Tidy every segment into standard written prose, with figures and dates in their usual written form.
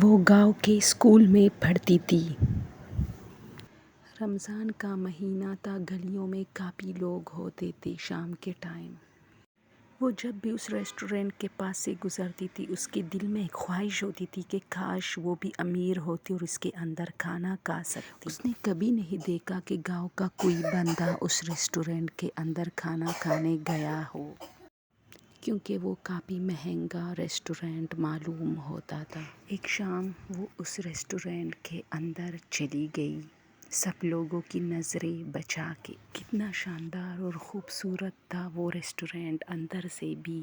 وہ گاؤں کے اسکول میں پڑھتی تھی۔ رمضان کا مہینہ تھا، گلیوں میں کافی لوگ ہوتے تھے شام کے ٹائم۔ وہ جب بھی اس ریسٹورینٹ کے پاس سے گزرتی تھی، اس کے دل میں ایک خواہش ہوتی تھی کہ کاش وہ بھی امیر ہوتی اور اس کے اندر کھانا کھا سکتی۔ اس نے کبھی نہیں دیکھا کہ گاؤں کا کوئی بندہ اس ریسٹورینٹ کے اندر کھانا کھانے گیا ہو، کیونکہ وہ کافی مہنگا ریسٹورینٹ معلوم ہوتا تھا۔ ایک شام وہ اس ریسٹورینٹ کے اندر چلی گئی، سب لوگوں کی نظریں بچا کے۔ کتنا شاندار اور خوبصورت تھا وہ ریسٹورینٹ، اندر سے بھی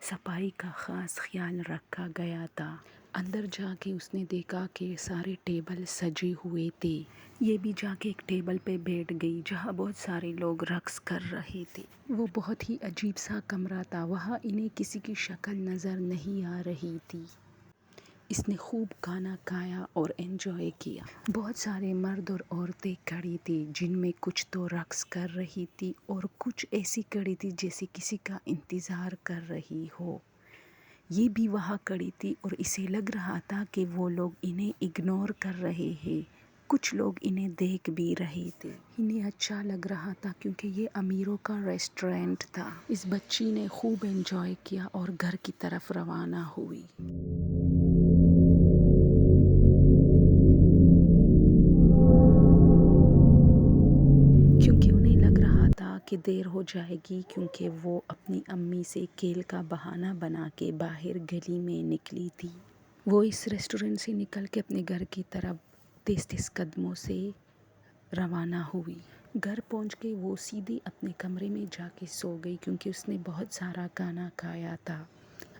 صفائی کا خاص خیال رکھا گیا تھا۔ اندر جا کے اس نے دیکھا کہ سارے ٹیبل سجے ہوئے تھے۔ یہ بھی جا کے ایک ٹیبل پہ بیٹھ گئی جہاں بہت سارے لوگ رقص کر رہے تھے۔ وہ بہت ہی عجیب سا کمرہ تھا، وہاں انہیں کسی کی شکل نظر نہیں آ رہی تھی۔ اس نے خوب کھانا کھایا اور انجوائے کیا۔ بہت سارے مرد اور عورتیں کھڑی تھی، جن میں کچھ تو رقص کر رہی تھی اور کچھ ایسی کھڑی تھی جیسے کسی کا انتظار کر رہی ہو۔ یہ بھی وہاں کھڑی تھی اور اسے لگ رہا تھا کہ وہ لوگ انہیں اگنور کر رہے ہیں۔ کچھ لوگ انہیں دیکھ بھی رہے تھے۔ انہیں اچھا لگ رہا تھا کیونکہ یہ امیروں کا ریسٹورینٹ تھا۔ اس بچی نے خوب انجوائے کیا اور گھر کی طرف روانہ ہوئی۔ کیونکہ انہیں لگ رہا تھا کہ دیر ہو جائے گی، کیونکہ وہ اپنی امی سے کھیل کا بہانہ بنا کے باہر گلی میں نکلی تھی۔ وہ اس ریسٹورینٹ سے نکل کے اپنے گھر کی طرف تیز تیز قدموں سے روانہ ہوئی۔ گھر پہنچ کے وہ سیدھے اپنے کمرے میں جا کے سو گئی، کیونکہ اس نے بہت سارا کھانا کھایا تھا۔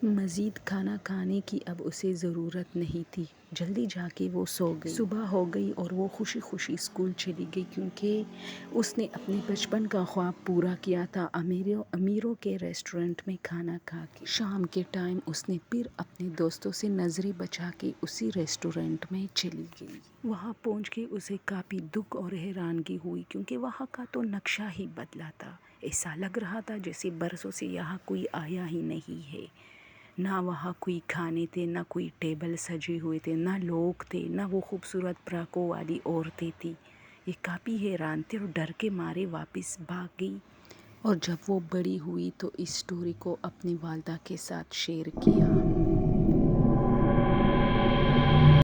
مزید کھانا کھانے کی اب اسے ضرورت نہیں تھی، جلدی جا کے وہ سو گئی۔ صبح ہو گئی اور وہ خوشی خوشی اسکول چلی گئی، کیونکہ اس نے اپنے بچپن کا خواب پورا کیا تھا، امیروں کے ریسٹورینٹ میں کھانا کھا کے۔ شام کے ٹائم اس نے پھر اپنے دوستوں سے نظریں بچا کے اسی ریسٹورینٹ میں چلی گئی۔ وہاں پہنچ کے اسے کافی دکھ اور حیرانگی ہوئی، کیونکہ وہاں کا تو نقشہ ہی بدلا تھا۔ ایسا لگ رہا تھا جیسے برسوں سے یہاں کوئی آیا ہی نہیں ہے۔ نہ وہاں کوئی کھانے تھے، نہ کوئی ٹیبل سجے ہوئے تھے، نہ لوگ تھے، نہ وہ خوبصورت فراقوں والی عورتیں تھیں۔ یہ کافی حیران تھے اور ڈر کے مارے واپس بھاگ گئی۔ اور جب وہ بڑی ہوئی تو اس سٹوری کو اپنی والدہ کے ساتھ شیئر کیا۔